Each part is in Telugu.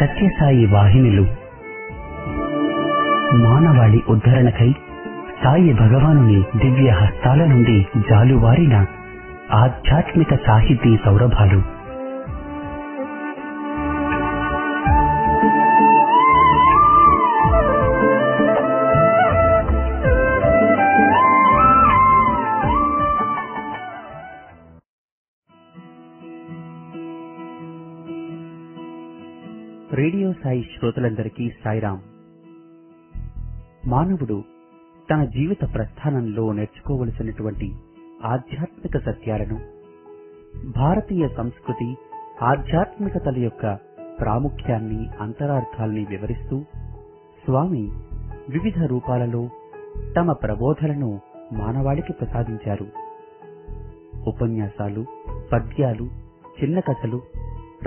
సత్యసాయి వాహినులు మానవాళి ఉద్ధరణకై సాయి భగవానుని దివ్య హస్తాల నుండి జాలువారిన ఆధ్యాత్మిక సాహితీ సౌరభాలు. రేడియో సాయి శ్రోతలందరికీ సాయిరాం. మానవుడు తన జీవిత ప్రస్థానంలో నేర్చుకోవలసినటువంటి ఆధ్యాత్మిక సత్యాలను, భారతీయ సంస్కృతి ఆధ్యాత్మికతల యొక్క ప్రాముఖ్యాన్ని, అంతరార్థాల్ని వివరిస్తూ స్వామి వివిధ రూపాలలో తమ ప్రబోధలను మానవాళికి ప్రసాదించారు. ఉపన్యాసాలు, పద్యాలు, చిన్న కథలు,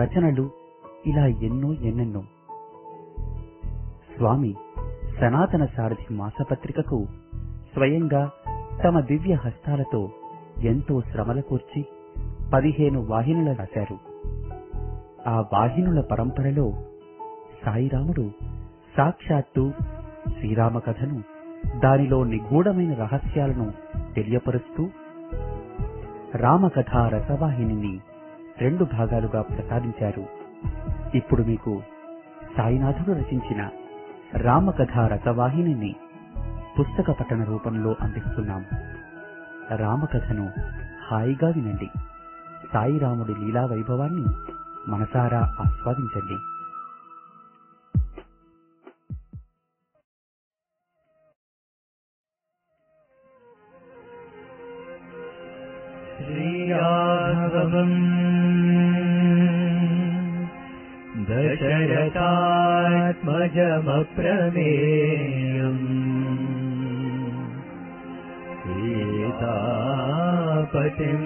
రచనలు, ఇలా ఎన్నెన్నో. స్వామి సనాతన సారథి మాసపత్రికకు స్వయంగా తమ దివ్య హస్తాలతో ఎంతో శ్రమల కూర్చి 15 వాహినులు రాశారు. ఆ వాహినుల పరంపరలో సాయిరాముడు సాక్షాత్తు శ్రీరామ కథను, దానిలో నిగూఢమైన రహస్యాలను తెలియపరుస్తూ రామకథా రసవాహినిని 2 భాగాలుగా ప్రసాదించారు. ఇప్పుడు మీకు సాయినాథుడు రచించిన రామకథా రసవాహినిని పుస్తక పఠన రూపంలో అందిస్తున్నాం. రామకథను హాయిగా వినండి. సాయిరాముడి లీలా వైభవాన్ని మనసారా ఆస్వాదించండి. శ్రీరాఘవం దశరథాత్మజమప్రమేయం సీతాపతిం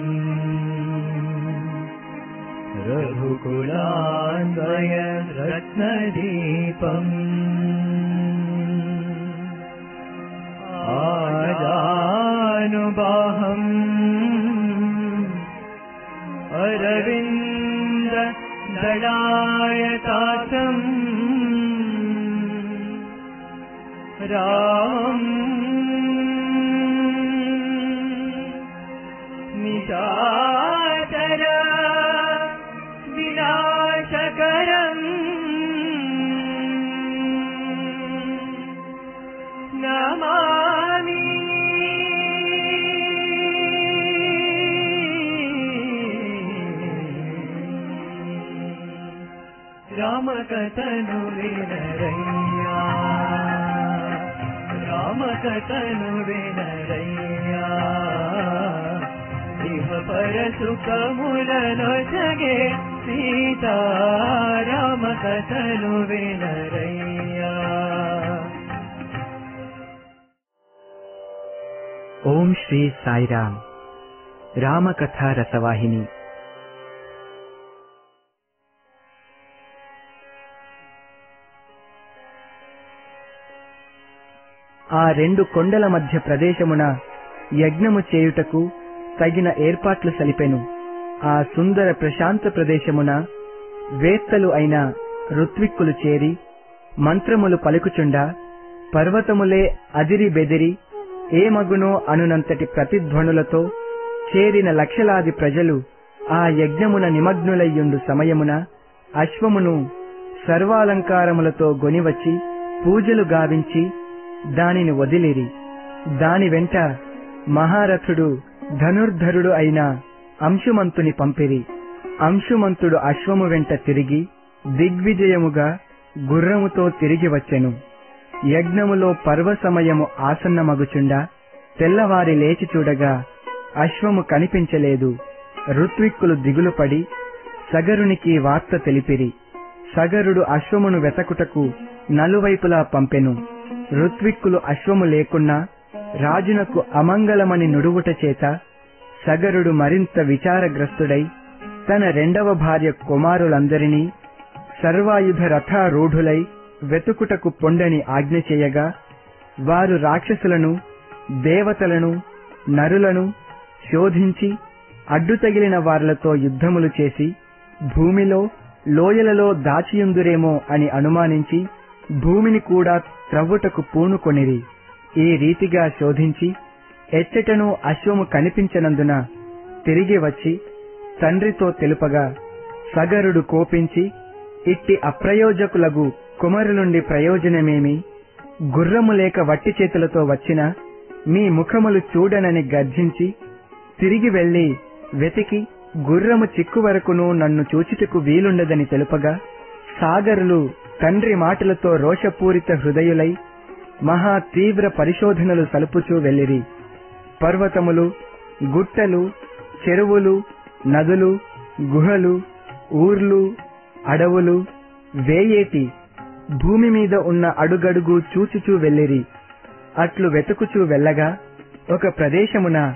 రఘుకులాన్వయ రత్నదీపం ఆజానుబాహం అరవింద దళాయతాసం రామం నిశాచర వినాశకరం నమామి. రామకథను వినరయ్యా, రామకథను వినరయ్యా, ఇహ పర సుఖములనొసగే సీతా రామకథను వినరయ్యా. ఓం శ్రీ సాయిరాం. రామకథా రసవాహిని. ఆ 2 కొండల మధ్య ప్రదేశమున యజ్ఞము చేయుటకు తగిన ఏర్పాట్లు సలిపెను. ఆ సుందర ప్రశాంత ప్రదేశమున వేత్తలు అయిన ఋత్విక్కులు చేరి మంత్రములు పలుకుచుండా పర్వతములే అదిరి బెదిరి ఏమగునో అనునంతటి ప్రతిధ్వనులతో చేరిన లక్షలాది ప్రజలు ఆ యజ్ఞమున నిమగ్నులయ్యుండు సమయమున అశ్వమును సర్వాలంకారములతో గొనివచ్చి పూజలు గావించి దానిని వదిలిరి. దాని వెంట మహారథుడు ధనుర్ధరుడు అయిన అంశుమంతుని పంపిరి. అంశుమంతుడు అశ్వము వెంట తిరిగి దిగ్విజయముగా గుర్రముతో తిరిగి వచ్చెను. యజ్ఞములో పర్వ సమయము ఆసన్నమగుచుండా తెల్లవారి లేచి చూడగా అశ్వము కనిపించలేదు. ఋత్విక్కులు దిగులుపడి సగరునికి వార్త తెలిపిరి. సగరుడు అశ్వమును వెతకుటకు నలువైపులా పంపెను. ఋత్విక్కులు అశ్వము లేకున్నా రాజునకు అమంగళమని నుడువుట చేత సగరుడు మరింత విచారగ్రస్తుడై తన 2వ భార్య కుమారులందరినీ సర్వాయుధ రథారూఢులై వెతుకుటకు పొండని ఆజ్ఞ చేయగా వారు రాక్షసులను, దేవతలను, నరులను శోధించి అడ్డు తగిలిన వారితో యుద్ధములు చేసి భూమిలో లోయలలో దాచియుందురేమో అని అనుమానించి భూమిని కూడా త్రవ్వుటకు పూనుకొనిరి. ఈ రీతిగా శోధించి ఎచ్చటనూ అశ్వము కనిపించనందున తిరిగి వచ్చి తండ్రితో తెలుపగా, సగరుడు కోపించి, ఇట్టి అప్రయోజకులగు కుమారులుండి ప్రయోజనమేమి? గుర్రము లేక వట్టి చేతులతో వచ్చిన మీ ముఖములు చూడనని గర్జించి తిరిగి వెళ్లి వెతికి గుర్రము చిక్కు వరకును నన్ను చూచుటకు వీలుండదని తెలుపగా, సాగరులు తండ్రి మాటలతో రోషపూరిత హృదయులై మహా తీవ్ర పరిశోధనలు సలుపుచూ వెళ్ళిరి. పర్వతములు, గుట్టలు, చెరువులు, నదులు, గుహలు, ఊర్లు, అడవులు, వేయేటి భూమి మీద ఉన్న అడుగడుగు చూచుచూ వెళ్ళిరి. అట్లు వెతుకుచూ వెళ్ళగా ఒక ప్రదేశమున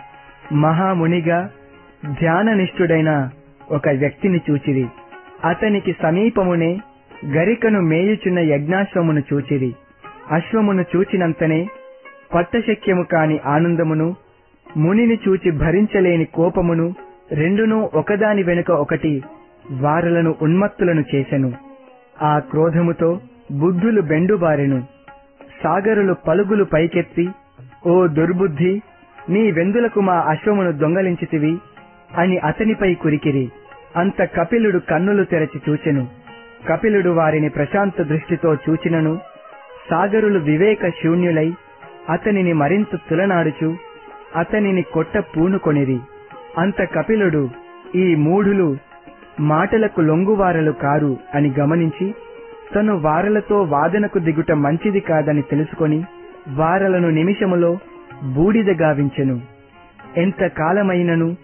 మహామునిగా ధ్యాననిష్ఠుడైన ఒక వ్యక్తిని చూచిరి. అతనికి సమీపమునే గరికను మేయుచున్న యజ్ఞాశ్వమును చూచిరి. అశ్వమును చూచినంతనే పట్టశక్యము కాని ఆనందమును, మునిని చూచి భరించలేని కోపమును రెండునూ ఒకదాని వెనుక ఒకటి వారలను ఉన్మత్తులను చేసెను. ఆ క్రోధముతో బుద్ధులు బెండుబారెను. సాగరులు పలుగులు పైకెత్తి, ఓ దుర్బుద్ధి, నీ వెందులకు మా అశ్వమును దొంగలించితివి అని అతనిపై కురికిరి. అంత కపిలుడు కన్నులు తెరచి చూచెను. కపిలుడు వారిని ప్రశాంత దృష్టితో చూచినను సాగరులు వివేక శూన్యులై అతనిని మరింత తులనాడుచు అతనిని కొట్ట పూనుకొనిరి. అంత కపిలుడు, ఈ మూఢులు మాటలకు లొంగువారలు కారు అని గమనించి తను వారలతో వాదనకు దిగుట మంచిది కాదని తెలుసుకొని వారలను నిమిషములో బూడిద గావించెను. ఎంత కాలమైనను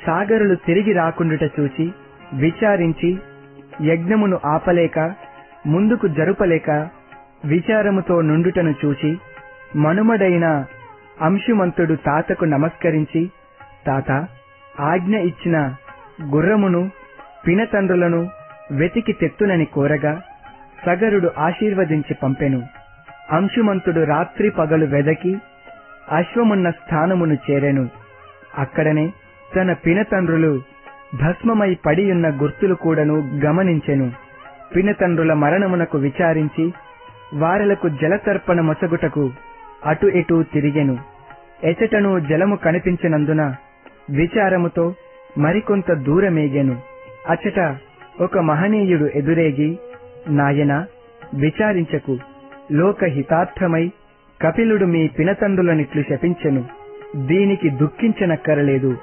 సాగరులు తిరిగి రాకుండుట చూచి విచారించి యజ్ఞమును ఆపలేక ముందుకు జరుపలేక విచారముతో నుండుటను చూచి మనుమడైన అంశుమంతుడు తాతకు నమస్కరించి, తాత, ఆజ్ఞ ఇచ్చిన గుర్రమును పినతండ్రులను వెతికి తెత్తునని కోరగా సగరుడు ఆశీర్వదించి పంపెను. అంశుమంతుడు రాత్రి పగలు వెదకి అశ్వమున్న స్థానమును చేరెను. అక్కడనే తన పినతండ్రులు భస్మమై పడియున్న గుర్తులు కూడాను గమనించెను. పినతండ్రుల మరణమునకు విచారించి వారలకు జలతర్పణ మొసగుటకు అటు ఇటూ తిరిగెను. ఎచటను జలము కనిపించినందున విచారముతో మరికొంత దూరమేగెను. అచట ఒక మహనీయుడు ఎదురేగి, నాయనా, విచారించకు, లోకహితార్థమై కపిలుడు మీ పినతండ్రులనిట్లు శపించెను. దీనికి దుఃఖించనక్కరలేదు.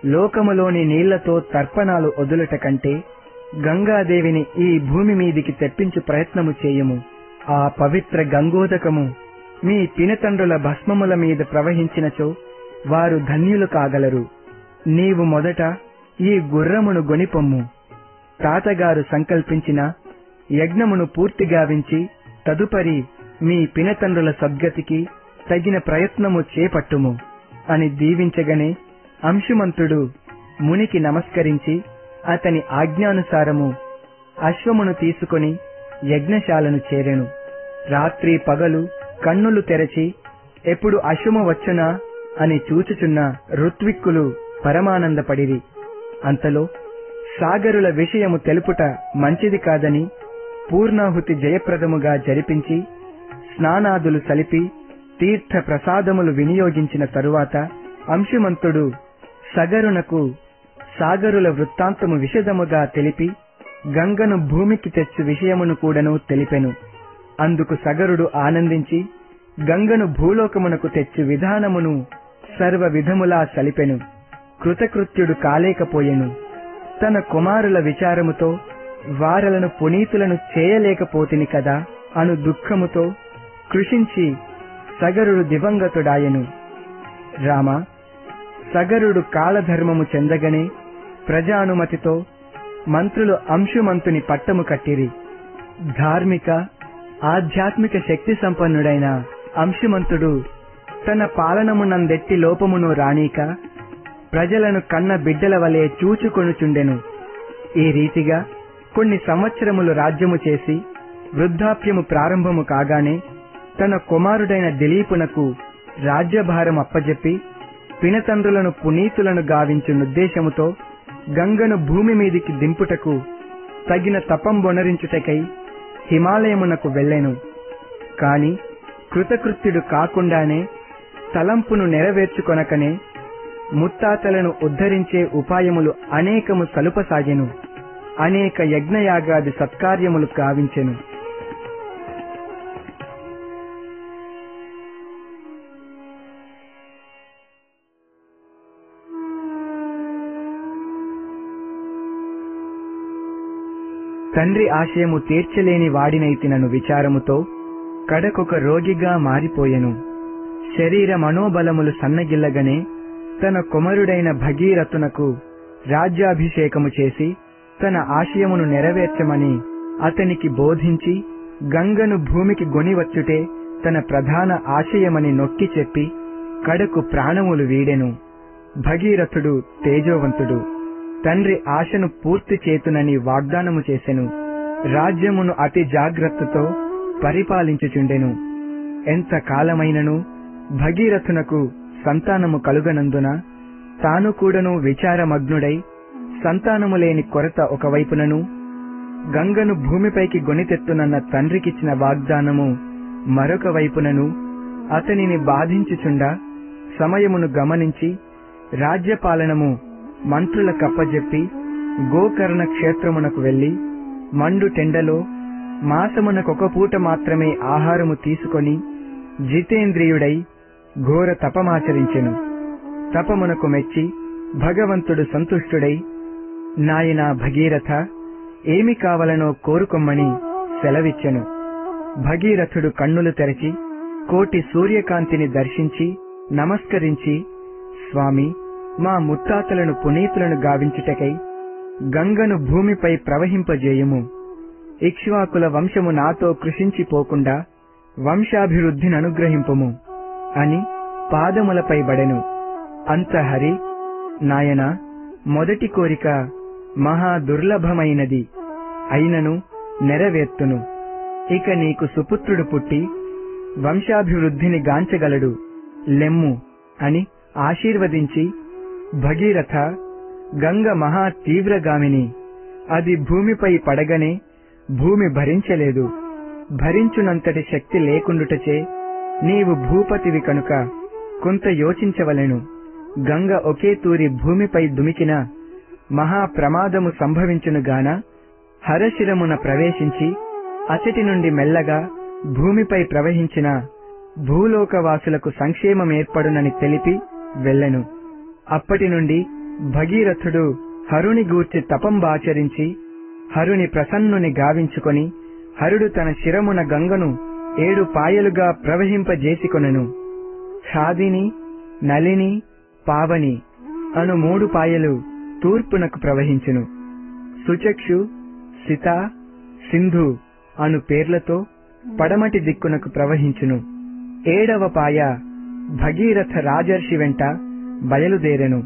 లోకములోని నీళ్లతో తర్పణాలు వదులుట కంటే గంగాదేవిని ఈ భూమి మీదికి తెప్పించు ప్రయత్నము చేయుము. ఆ పవిత్ర గంగోదకము మీ పినతండ్రుల భస్మముల మీద ప్రవహించినచో వారు ధన్యులు కాగలరు. నీవు మొదట ఈ గుర్రమును గొనిపొమ్ము. తాతగారు సంకల్పించిన యజ్ఞమును పూర్తిగావించి తదుపరి మీ పినతండ్రుల సద్గతికి తగిన ప్రయత్నము చేపట్టుము అని దీవించగనే అంశుమంతుడు మునికి నమస్కరించి అతని ఆజ్ఞానుసారము అశ్వమును తీసుకొని యజ్ఞశాలను చేరెను. రాత్రి పగలు కన్నులు తెరచి ఎప్పుడు అశ్వము వచ్చునా అని చూచుచున్న ఋత్విక్కులు పరమానందపడిరి. అంతలో సాగరుల విషయము తెలుపుట మంచిది కాదని పూర్ణాహుతి జయప్రదముగా జరిపించి స్నానాదులు సలిపి తీర్థ ప్రసాదములు వినియోగించిన తరువాత అంశుమంతుడు సగరునకు సాగరుల వృత్తాంతము విశదముగా తెలిపి గంగను భూమికి తెచ్చు విషయమును కూడాను తెలిపెను. అందుకు సగరుడు ఆనందించి గంగను భూలోకమునకు తెచ్చు విధానమును సర్వ విధములా సలిపెను. కృతకృత్యుడు కాలేకపోయెను. తన కుమారుల విచారముతో వారలను పునీతులను చేయలేకపోతిని కదా అను దుఃఖముతో కృషించి సగరుడు దివంగతుడాయెను. రామ, సగరుడు కాలధర్మము చెందగనే ప్రజానుమతితో మంత్రులు అంశుమంతుని పట్టము కట్టిరి. ధార్మిక ఆధ్యాత్మిక శక్తి సంపన్నుడైన అంశుమంతుడు తన పాలనమునందెట్టి లోపమును రానీక ప్రజలను కన్న బిడ్డల వలె చూచుకొనుచుండెను. ఈ రీతిగా కొన్ని సంవత్సరములు రాజ్యము చేసి వృద్ధాప్యము ప్రారంభము కాగానే తన కుమారుడైన దిలీపునకు రాజ్యభారం అప్పజెప్పి పినతండ్రులను పునీతులను గావించునుద్దేశముతో గంగను భూమి మీదికి దింపుటకు తగిన తపంబొనరించుటకై హిమాలయమునకు వెళ్ళెను. కాని కృతకృత్యుడు కాకుండానే తలంపును నెరవేర్చుకొనకనే ముత్తాతలను ఉద్ధరించే ఉపాయములు అనేకము సలుపసాగెను. అనేక యజ్ఞయాగాది సత్కార్యములు గావించెను. తండ్రి ఆశయము తీర్చలేని వాడినైతినను విచారముతో కడకొక రోగిగా మారిపోయెను. శరీర మనోబలములు సన్నగిల్లగనే తన కుమారుడైన భగీరథునకు రాజ్యాభిషేకము చేసి తన ఆశయమును నెరవేర్చమని అతనికి బోధించి గంగను భూమికి గొనివచ్చుటే తన ప్రధాన ఆశయమని నొక్కి చెప్పి కడకు ప్రాణములు వీడెను. భగీరథుడు తేజోవంతుడు. తండ్రి ఆశను పూర్తి చేతునని వాగ్దానము చేసెను. రాజ్యమును అతి జాగ్రత్తతో పరిపాలించుచుండెను. ఎంత కాలమైనను భగీరథునకు సంతానము కలుగనందున తాను కూడాను విచారమగ్నుడై సంతానము లేని కొరత ఒకవైపునను, గంగను భూమిపైకి గొనితెత్తునన్న తండ్రికిచ్చిన వాగ్దానము మరొక వైపునను అతనిని బాధించుచుండా సమయమును గమనించి రాజ్యపాలనము మంత్రులకప్పజెప్పి గోకర్ణ క్షేత్రమునకు వెళ్లి మండు టెండలో మాసమునకొక పూట మాత్రమే ఆహారము తీసుకొని జితేంద్రియుడై ఘోర తపమాచరించెను. తపమునకు మెచ్చి భగవంతుడు సంతుష్టుడై, నాయనా భగీరథ, ఏమి కావలనో కోరుకొమ్మని సెలవిచ్చెను. భగీరథుడు కన్నులు తెరచి కోటి సూర్యకాంతిని దర్శించి నమస్కరించి, స్వామి, మా ముత్తాతలను పునీతులను గావించుటకై గంగను భూమిపై ప్రవహింపజేయుము. ఇక్ష్వాకుల వంశము నాతో కృషించిపోకుండా వంశాభివృద్ధిని అనుగ్రహింపుము అని పాదములపై బడెను. అంత హరి, నాయనా, మొదటి కోరిక మహా దుర్లభమైనది అయినను నెరవేర్తును. ఇక నీకు సుపుత్రుడు పుట్టి వంశాభివృద్ధిని గాంచగలడు, లెమ్ము అని ఆశీర్వదించి, భగీరథ, గంగ మహా తీవ్రగామిని. అది భూమిపై పడగనే భూమి భరించలేదు. భరించునంతటి శక్తి లేకుండుటచే నీవు భూపతివి కనుక కొంత యోచించవలెను. గంగ ఒకే తూరి భూమిపై దుమికిన మహా ప్రమాదము సంభవించునుగాన హరశిరమున ప్రవేశించి అచటి నుండి మెల్లగా భూమిపై ప్రవహించిన భూలోకవాసులకు సంక్షేమమేర్పడునని తెలిపి వెళ్ళెను. అప్పటి నుండి భగీరథుడు హరుని గూర్చి తపంబాచరించి హరుని ప్రసన్నుని గావించుకొని హరుడు తన శిరమున గంగను 7 పాయలుగా ప్రవహింపజేసికొనెను. ఛాదిని, నలిని, పావని అను 3 పాయలు తూర్పునకు ప్రవహించును. సుచక్షు, సిత, సింధు అను పేర్లతో పడమటి దిక్కునకు ప్రవహించును. 7వ పాయ భగీరథ రాజర్షి వెంట బయలుదేరెను.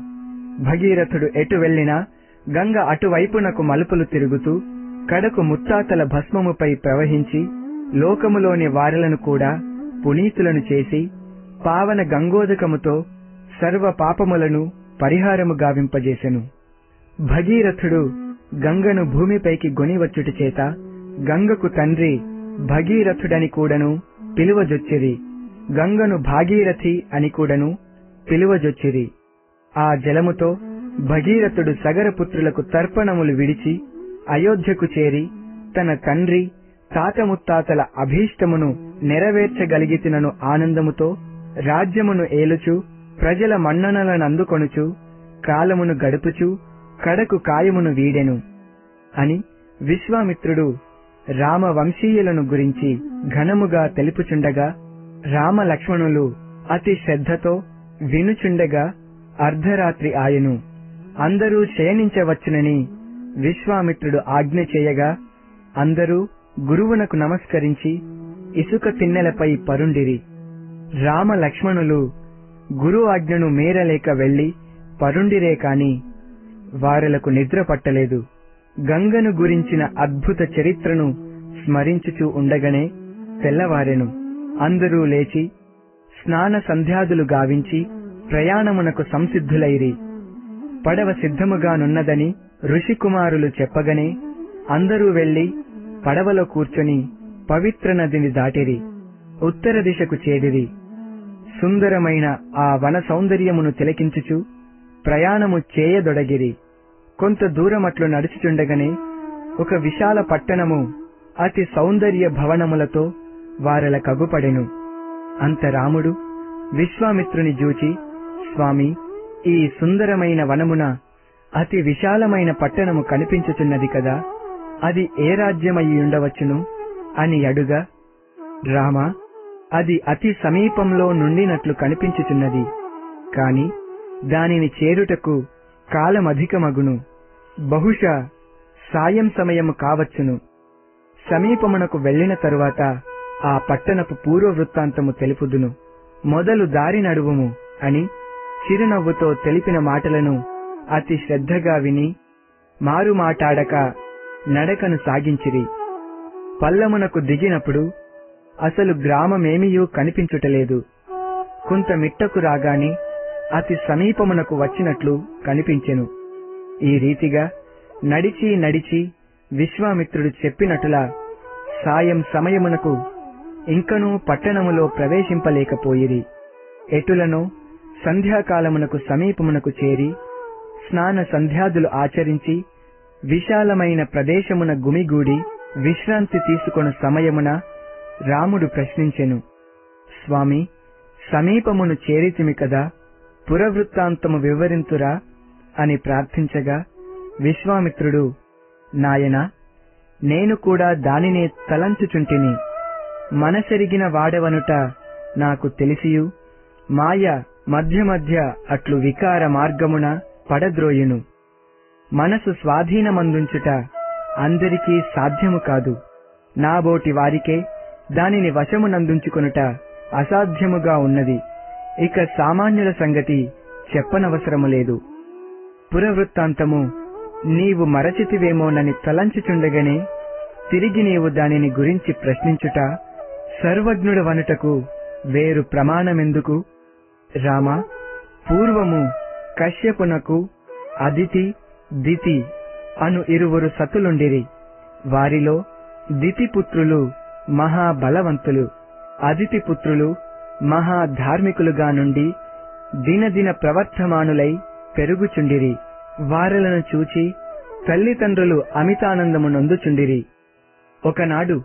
భగీరథుడు ఎటు వెళ్లినా గంగ అటువైపునకు మలుపులు తిరుగుతూ కడకు ముత్తాతల భస్మముపై ప్రవహించి లోకములోని వారలను కూడా పునీతులను చేసి పావన గంగోదకముతో సర్వ పాపములను పరిహారము గావింపజేసెను. భగీరథుడు గంగను భూమిపైకి గొనివచ్చుట చేత గంగకు తండ్రి భగీరథుడని కూడాను పిలువజొచ్చిరి. గంగను భాగీరథి అని కూడాను పిలువజొచ్చిరి. ఆ జలముతో భగీరథుడు సగరపుత్రులకు తర్పణములు విడిచి అయోధ్యకు చేరి తన తండ్రి తాత ముత్తాతల అభీష్టమును నెరవేర్చగలిగితినను ఆనందముతో రాజ్యమును ఏలుచు ప్రజల మన్ననలనందుకొనుచు కాలమును గడుపుచు కడకు కాయమును వీడెను అని విశ్వామిత్రుడు రామవంశీయులను గురించి ఘనముగా తెలుపుచుండగా రామ లక్ష్మణులు అతి శ్రద్ధతో వినుచుండగా అర్ధరాత్రి ఆయను. అందరూ శయనించవచ్చునని విశ్వామిత్రుడు ఆజ్ఞ చేయగా అందరూ గురువునకు నమస్కరించి ఇసుక తిన్నెలపై పరుండిరి. రామ లక్ష్మణులు గురు ఆజ్ఞను మేరలేక వెళ్లి పరుండిరే కాని వారలకు నిద్ర పట్టలేదు. గంగను గురించిన అద్భుత చరిత్రను స్మరించుచూ ఉండగానే తెల్లవారెను. అందరూ లేచి స్నాన సంధ్యాదులు గావించి ప్రయాణమునకు సంసిద్ధులైరి. పడవ సిద్ధముగానున్నదని ఋషికుమారులు చెప్పగనే అందరూ వెళ్లి పడవలో కూర్చొని పవిత్ర నదిని దాటిరి. ఉత్తర దిశకు చేరిరి. సుందరమైన ఆ వన సౌందర్యమును తిలకించుచు ప్రయాణము చేయదొడగిరి. కొంత దూరమట్లు నడుచుచుండగానే ఒక విశాల పట్టణము అతి సౌందర్య భవనములతో వారల కగుపడెను. అంత రాముడు విశ్వామిత్రుని జూచి, స్వామి, ఈ సుందరమైన వనమున అతి విశాలమైన పట్టణము కనిపించుచున్నది కదా, అది ఏ రాజ్యమయ్యి ఉండవచ్చును అని అడుగా, రామా, అది అతి సమీపంలో నుండినట్లు కనిపించుచున్నది. కాని దానిని చేరుటకు కాలమధికమగును. బహుశా సాయం సమయము కావచ్చును. సమీపమునకు వెళ్లిన తరువాత ఆ పట్టణపు పూర్వ వృత్తాంతము తెలుపుదును. మొదలు దారి నడువుము అని చిరునవ్వుతో తెలిపిన మాటలను అతి శ్రద్ధగా విని మారుమాటాడక నడకను సాగించిరి. పల్లమునకు దిగినప్పుడు అసలు గ్రామమేమియూ కనిపించుటలేదు. కొంత మిట్టకు రాగానే అతి సమీపమునకు వచ్చినట్లు కనిపించెను. ఈ రీతిగా నడిచి నడిచి విశ్వామిత్రుడు చెప్పినట్లులా సాయం సమయమునకు ఇంకనూ పట్టణములో ప్రవేశింపలేకపోయిరి. ఎటులనో సంధ్యాకాలమునకు సమీపమునకు చేరి స్నాన సంధ్యాదులు ఆచరించి విశాలమైన ప్రదేశమున గుమిగూడి విశ్రాంతి తీసుకొను సమయమున రాముడు ప్రశ్నించెను, స్వామి, సమీపమును చేరితిమి కదా, పురవృత్తాంతము వివరింతురా అని ప్రార్థించగా విశ్వామిత్రుడు, నాయనా, నేను కూడా దానినే తలంచుచుంటిని. మనసెరిగిన వాడవనుట నాకు తెలిసియు మాయ మధ్య మధ్య అట్లు వికార మార్గమున పడద్రోయును. మనసు స్వాధీనమందుంచుట అందరికీ సాధ్యము కాదు. నాబోటి వారికే దానిని వశమునందుంచుకొనుట అసాధ్యముగా ఉన్నది. ఇక సామాన్యుల సంగతి చెప్పనవసరము లేదు. పురవృత్తాంతము నీవు మరచితివేమోనని తలంచుచుండగానే తిరిగి నీవు దానిని గురించి ప్రశ్నించుట సర్వజ్ఞుడవనుటకు వేరు ప్రమాణమెందుకు? రామా, పూర్వము కశ్యపునకు అదితి, దితి అను ఇరువురు సతులుండిరి. వారిలో దితిపుత్రులు మహాబలవంతులు, అదితి పుత్రులు మహాధార్మికులుగా నుండి దినదిన ప్రవర్తమానులై పెరుగుచుండిరి. వారలను చూచి తల్లిదండ్రులు అమితానందము నొందుచుండిరి. ఒకనాడు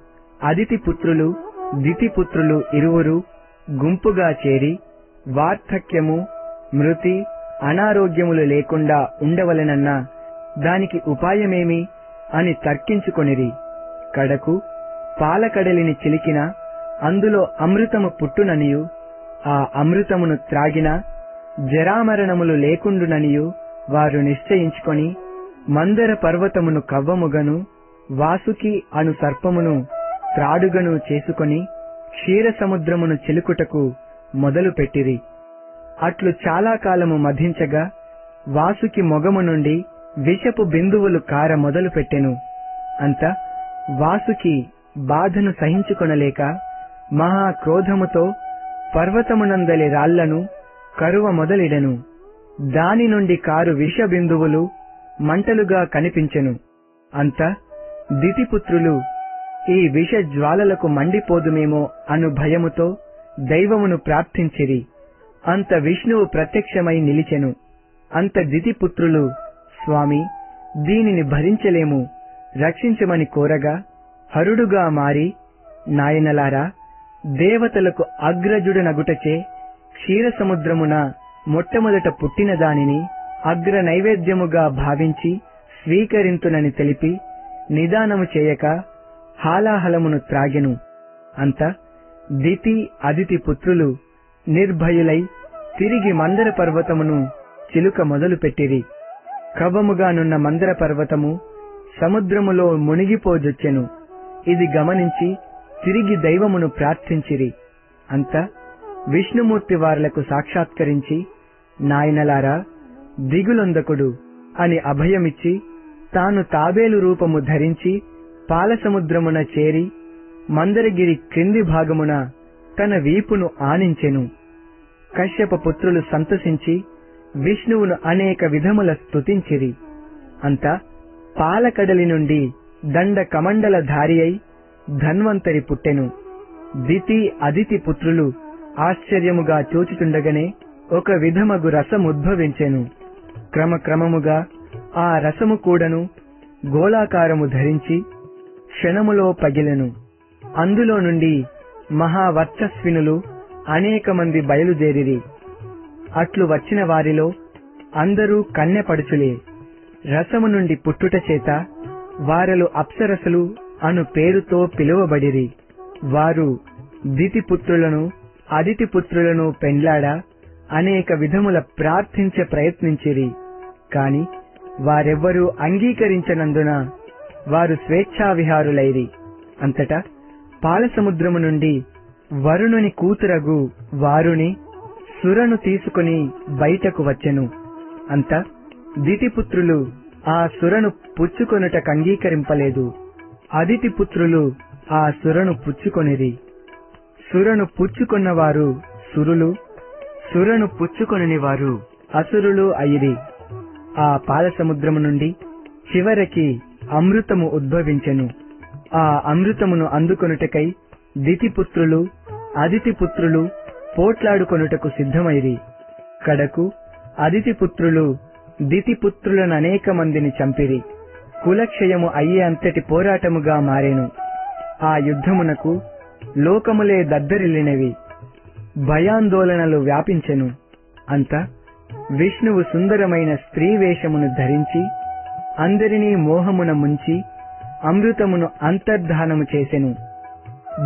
అదితి పుత్రులు, దితిపుత్రులు ఇరువురు గుంపుగా చేరి వార్ధక్యము, మృతి, అనారోగ్యములు లేకుండా ఉండవలెనన్నా దానికి ఉపాయమేమి అని తర్కించుకొనిరి. కడకు పాలకడలిని చిలికిన అందులో అమృతము పుట్టుననియు, ఆ అమృతమును త్రాగిన జరామరణములు లేకుండుననియు వారు నిశ్చయించుకొని మందర పర్వతమును కవ్వముగను, వాసుకి అను సర్పమును త్రాడుగను చేసుకొని క్షీరసముద్రమును చిలుకుటకు మొదలుపెట్టిరి. అట్లు చాలా కాలము మధించగా వాసుకి మొగము నుండి విషపు బిందువులు కార మొదలుపెట్టెను. అంత వాసుకి బాధను సహించుకొనలేక మహాక్రోధముతో పర్వతమునందలి రాళ్లను కరువ మొదలిడెను. దాని నుండి కారు విష బిందువులు మంటలుగా కనిపించెను. అంత దితిపుత్రులు ఈ విష జ్వాలలకు మండిపోదుమేమో అను భయముతో దైవమును ప్రార్థించిరి. అంత విష్ణువు ప్రత్యక్షమై నిలిచెను. అంత దితిపుత్రులు, స్వామి, దీనిని భరించలేము, రక్షించమని కోరగా హరుడుగా మారి, నాయనలారా, దేవతలకు అగ్రజుడనగుటచే క్షీరసముద్రమున మొట్టమొదట పుట్టిన దానిని అగ్ర నైవేద్యముగా భావించి స్వీకరింతునని తెలిపి నిదానము చేయక హాలాహలమును త్రాగెను. అంత దితి, అదితి పుత్రులు నిర్భయులై తిరిగి మందర పర్వతమును చిలుక మొదలుపెట్టిరి. కవ్వముగానున్న మందర పర్వతము సముద్రములో మునిగిపోజొచ్చెను. ఇది గమనించి తిరిగి దైవమును ప్రార్థించిరి. అంత విష్ణుమూర్తి వార్లకు సాక్షాత్కరించి, నాయనలారా, దిగులొందకుడు అని అభయమిచ్చి తాను తాబేలు రూపము ధరించి పాలసముద్రమున చేరి మందరగిరి క్రింది భాగమున తన వీపును ఆనించెను. కశ్యప పుత్రులు సంతసించి విష్ణువును అనేక విధముల స్తుతించిరి. అంతా పాలకడలి నుండి దండ కమండల ధారి అయి ధన్వంతరి పుట్టెను. దితి అదితి పుత్రులు ఆశ్చర్యముగా చూచుచుండగనే ఒక విధమగు రసముద్భవించెను. క్రమక్రమముగా ఆ రసము కూడాను గోళాకారము ధరించి క్షణములో పగిలెను. అందులో నుండి మహావర్చస్వినులు అనేక మంది బయలుదేరిరి. అట్లు వచ్చిన వారిలో అందరూ కన్నెపడుచులే. రసము నుండి పుట్టుట చేత వారలు అప్సరసలు అను పేరుతో పిలువబడిరి. వారు దితిపుత్రులను అదితిపుత్రులను పెండ్లాడ అనేక విధముల ప్రార్థించ ప్రయత్నించిరి. కాని వారెవ్వరూ అంగీకరించనందున వారు స్వేచ్ఛావిహారులైరి. అంతటా పాలసముద్రము నుండి వరుణుని కూతురగు వారుని సురను తీసుకుని బయటకు వచ్చెను. అంత దితిపుత్రులు ఆ సురను పుచ్చుకొనుటకంగీకరింపలేదు. అదితిపుత్రులు ఆ సురను పుచ్చుకొనిరి. సురను పుచ్చుకొన్నవారు సురులు, సురను పుచ్చుకొనని వారు అసురులు అయిరి. ఆ పాలసముద్రము నుండి చివరికి అమృతము ఉద్భవించెను. ఆ అమృతమును అందుకొనుటకై దితిపుత్రులు అదితిపుత్రులు పోట్లాడుకొనుటకు సిద్ధమైరి. కడకు అదితిపుత్రులు దితిపుత్రులననేక మందిని చంపిరి. కులక్షయము అయ్యే అంతటి పోరాటముగా మారెను. ఆ యుద్ధమునకు లోకములే దద్దరిల్లినవి. భయాందోళనలు వ్యాపించెను. అంత విష్ణువు సుందరమైన స్త్రీ వేషమును ధరించి అందరినీ మోహమున ముంచి అమృతమును అంతర్ధానము చేసెను.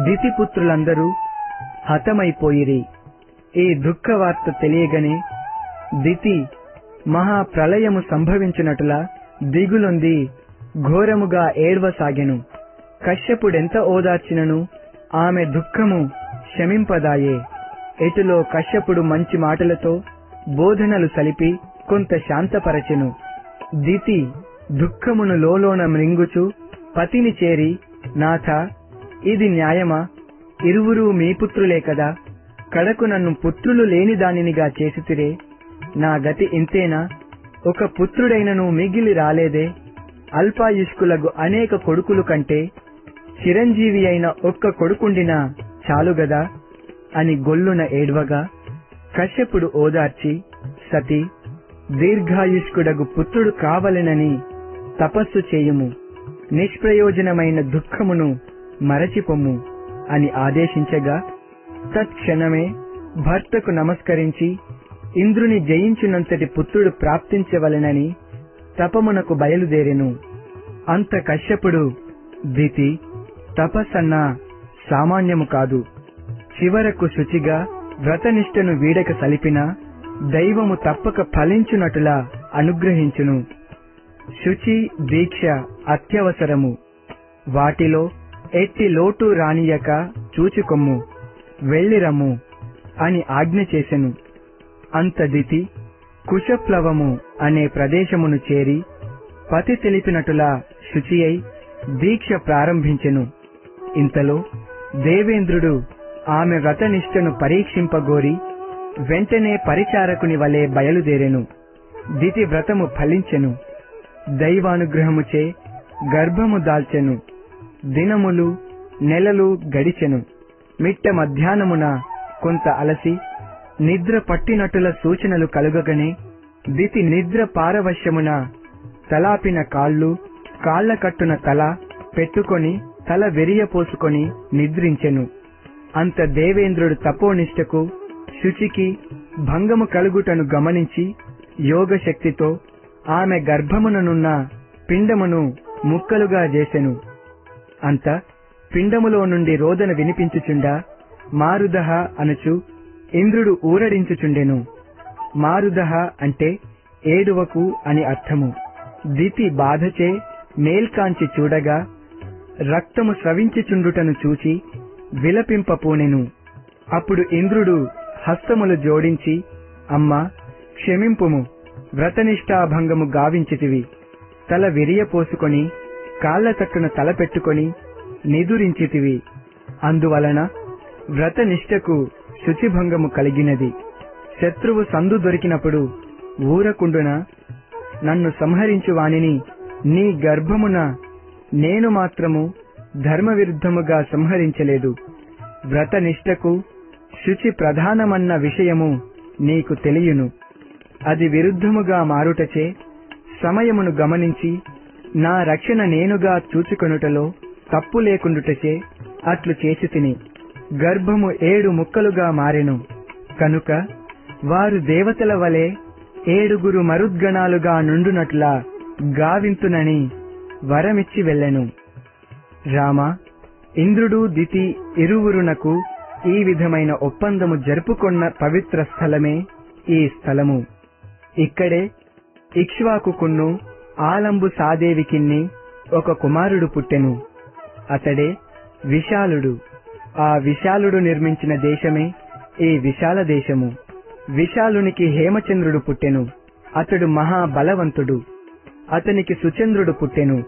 దితిపుత్రులందరూ హతమైపోయిరి. ఈ దుఃఖవార్త తెలియగనే దితి మహాప్రళయము సంభవించునట్లా దిగులొంది ఘోరముగా ఏడ్వసాగెను. కశ్యపుడెంత ఓదార్చినను ఆమె దుఃఖము శమింపదాయే. ఎటులో కశ్యపుడు మంచి మాటలతో బోధనలు సలిపి కొంత శాంతపరచెను. దితి దుఃఖమును లోలోన మ్రింగుచు పతిని చేరి, నాథ, ఇది న్యాయమా? ఇరువురూ మీ పుత్రులే కదా. కడకు నన్ను పుత్రులు లేని దానినిగా చేసితిరే. నా గతి ఇంతేనా? ఒక పుత్రుడైనను మిగిలి రాలేదే. అల్పాయుష్కులకు అనేక కొడుకులు కంటే చిరంజీవి అయిన ఒక్క కొడుకుండినా చాలుగదా అని గొల్లున ఏడ్వగా కశ్యపుడు ఓదార్చి, సతీ, దీర్ఘాయుష్కుడగు పుత్రుడు కావలెనని తపస్సు చేయుము. నిష్ప్రయోజనమైన దుఃఖమును మరచిపొమ్ము అని ఆదేశించగా తత్క్షణమే భర్తకు నమస్కరించి ఇంద్రుని జయించినంతటి పుత్రుడు ప్రాప్తించవలెనని తపమునకు బయలుదేరెను. అంత కశ్యపుడు, దితి, తపస్సన్నా సామాన్యము కాదు. చివరకు శుచిగా వ్రతనిష్టను వీడక సలిపినా దైవము తప్పక ఫలించునటులా అనుగ్రహించును. శుచి దీక్ష అత్యవసరము. వాటిలో ఎట్టి లోటు రానియక చూచుకొమ్ము, వెళ్ళిరమ్ము అని ఆజ్ఞ చేసెను. అంత దితి కుశప్లవము అనే ప్రదేశమును చేరి పతి తెలిపినట్టులా శుచి అయి దీక్ష ప్రారంభించెను. ఇంతలో దేవేంద్రుడు ఆమె వ్రతనిష్టను పరీక్షింపగోరి వెంటనే పరిచారకుని వలె బయలుదేరెను. దితి వ్రతము ఫలించెను. దైవానుగ్రహముచే గర్భము దాల్చెను. దినములు నెలలు గడిచెను. మిట్ట మధ్యాహ్నమున కొంత అలసి నిద్ర పట్టినట్టుల సూచనలు కలుగగనే దితి నిద్ర పారవశ్యమున తలాపిన కాళ్ళు, కాళ్ల కట్టున తల పెట్టుకొని తల వెరియపోసుకొని నిద్రించెను. అంత దేవేంద్రుడు తపోనిష్టకు శుచికి భంగము కలుగుటను గమనించి యోగశక్తితో ఆమె గర్భముననున్న పిండమును ముక్కలుగా చేసెను. అంత పిండములో నుండి రోదన వినిపించుచుండా మారుదహ అనుచు ఇంద్రుడు ఊరడించుచుండెను. మారుదహ అంటే ఏడువకు అని అర్థము. దితి బాధచే మేల్కాంచి చూడగా రక్తము స్రవించుచుండుటను చూచి విలపింపపూనెను. అప్పుడు ఇంద్రుడు హస్తములు జోడించి, అమ్మా, క్షమింపుము, వ్రతనిష్టాభంగము గావించితివి. తల విరియపోసుకొని కాళ్ల తట్టున తల పెట్టుకొని నిదురించితివి. అందువలన వ్రతనిష్టకు శుచిభంగము కలిగినది. శత్రువు సందు దొరికినప్పుడు ఊరకుండున నన్ను సంహరించు వానిని నీ గర్భమున నేను మాత్రము ధర్మ విరుద్ధముగా సంహరించలేదు. వ్రతనిష్టకు శుచి ప్రధానమన్న విషయము నీకు తెలియను. అది విరుద్ధముగా మారుటచే సమయమును గమనించి నా రక్షణ నేనుగా చూచుకొనుటలో తప్పు లేకుండుటచే అట్లు చేసి తిని గర్భము 7 ముక్కలుగా మారెను. కనుక వారు దేవతల వలె 7 మరుద్గణాలుగా నుండునట్లా గావింతునని వరమిచ్చి వెళ్ళెను. రామ, ఇంద్రుడు దితి ఇరువురునకు ఈ విధమైన ఒప్పందము జరుపుకొన్న పవిత్ర స్థలమే ఈ స్థలము. ఇక్కడే ఇక్ష్వాకుకును ఆలంబు సాదేవికిన్ని ఒక కుమారుడు పుట్టెను. అతడే విశాలుడు. ఆ విశాలుడు నిర్మించిన దేశమే ఈ విశాల దేశము. విశాలునికి హేమచంద్రుడు పుట్టెను. అతడు మహాబలవంతుడు. అతనికి సుచంద్రుడు పుట్టెను.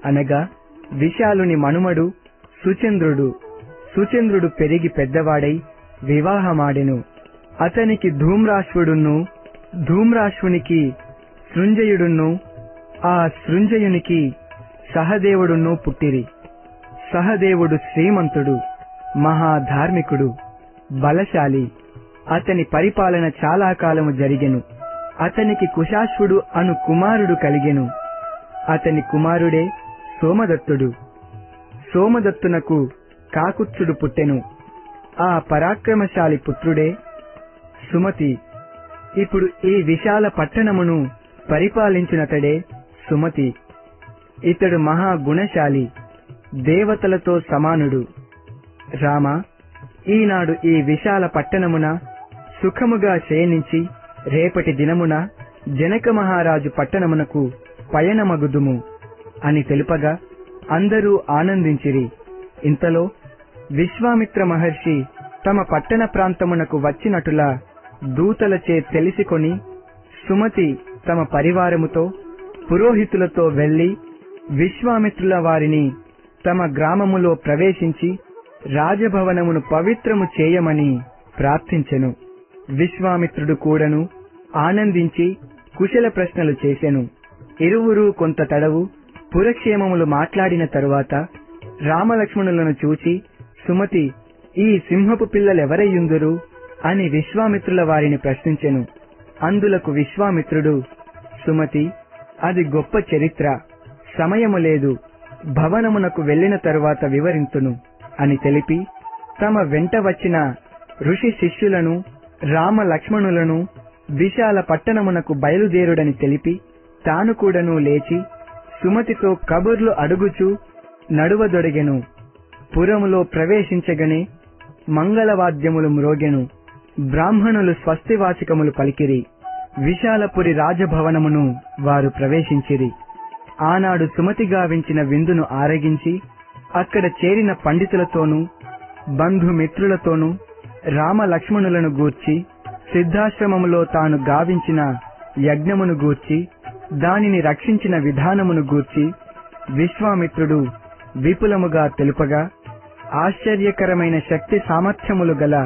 అనగా విశాలుని మనుమడు సుచంద్రుడు. సుచంద్రుడు పెరిగి పెద్దవాడై వివాహమాడెను. అతనికి ధూమ్రాశ్వుడును, ధూమ్రాశ్వునికి సృంజయుడును, ఆ సృంజయునికి సహదేవుడును పుట్టిరి. సహదేవుడు శ్రీమంతుడు, మహాధార్మికుడు, బలశాలి. అతని పరిపాలన చాలా కాలము జరిగెను. అతనికి కుశాశ్వుడు అను కుమారుడు కలిగెను. అతని కుమారుడే సోమదత్తుడు. సోమదత్తునకు కాకుత్సుడు పుట్టెను. ఆ పరాక్రమశాలి పుత్రుడే సుమతి. ఇప్పుడు ఈ విశాల పట్టణమును పరిపాలించినతడే సుమతి. ఇతడు మహాగుణశాలి, దేవతలతో సమానుడు. రామ, ఈనాడు ఈ విశాల పట్టణమున సుఖముగా శయనించి రేపటి దినమున జనక మహారాజు పట్టణమునకు పయనమగుదుము అని తెలుపగా అందరూ ఆనందించిరి. ఇంతలో విశ్వామిత్ర మహర్షి తమ పట్టణ ప్రాంతమునకు వచ్చినట్టులా దూతలచే తెలిసికొని సుమతి తమ పరివారముతో పురోహితులతో వెళ్లి విశ్వామిత్రుల వారిని తమ గ్రామములో ప్రవేశించి రాజభవనమును పవిత్రము చేయమని ప్రార్థించెను. విశ్వామిత్రుడు కూడాను ఆనందించి కుశల ప్రశ్నలు చేసెను. ఇరువురు కొంత తడవు పురక్షేమములు మాట్లాడిన తరువాత రామలక్ష్మణులను చూచి సుమతి, ఈ సింహపు పిల్లలెవరయ్యుందురు అని విశ్వామిత్రుల వారిని ప్రశ్నించెను. అందులకు విశ్వామిత్రుడు, సుమతి, అది గొప్ప చరిత్ర, సమయము లేదు, భవనమునకు వెళ్లిన తరువాత వివరింతును అని తెలిపి తమ వెంట వచ్చిన ఋషి శిష్యులను రామ లక్ష్మణులను విశాల పట్టణమునకు బయలుదేరుడని తెలిపి తాను కూడాను లేచి సుమతితో కబుర్లు అడుగుచూ నడువదొడిగెను. పురములో ప్రవేశించగనే మంగళవాద్యములు మ్రోగెను. బ్రాహ్మణులు స్వస్తివాచకములు పలికిరి. విశాలపురి రాజభవనమును వారు ప్రవేశించిరి. ఆనాడు సుమతి గావించిన విందును ఆరగించి అక్కడ చేరిన పండితులతోనూ బంధుమిత్రులతోనూ రామ లక్ష్మణులను గూర్చి సిద్ధాశ్రమములో తాను గావించిన యజ్ఞమును గూర్చి దానిని రక్షించిన విధానమును గూర్చి విశ్వామిత్రుడు విపులముగా తెలుపగా ఆశ్చర్యకరమైన శక్తి సామర్థ్యములు గల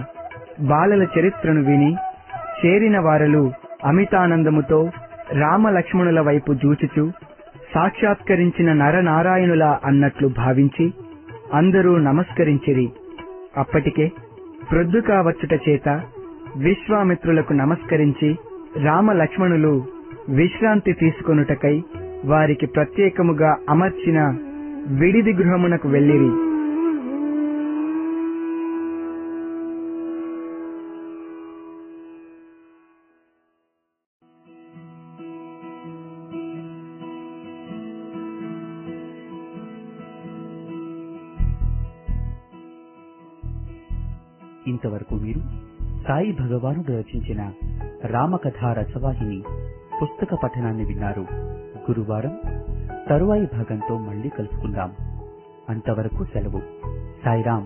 బాలల చరిత్రను విని చేరిన వారలు అమితానందముతో రామలక్ష్మణుల వైపు జూచుచు సాక్షాత్కరించిన నరనారాయణులా అన్నట్లు భావించి అందరూ నమస్కరించిరి. అప్పటికే ప్రొద్దు కావచ్చుట చేత విశ్వామిత్రులకు నమస్కరించి రామలక్ష్మణులు విశ్రాంతి తీసుకొనుటకై వారికి ప్రత్యేకముగా అమర్చిన విడిది గృహమునకు వెళ్ళిరి. ఇంతవరకు మీరు సాయి భగవానుడు రచించిన రామకథా రసవాహిని పుస్తక పఠనాన్ని విన్నారు. గురువారం తరువాయి భాగంతో మళ్ళీ కలుసుకుందాం. అంతవరకు సెలవు. సాయిరాం.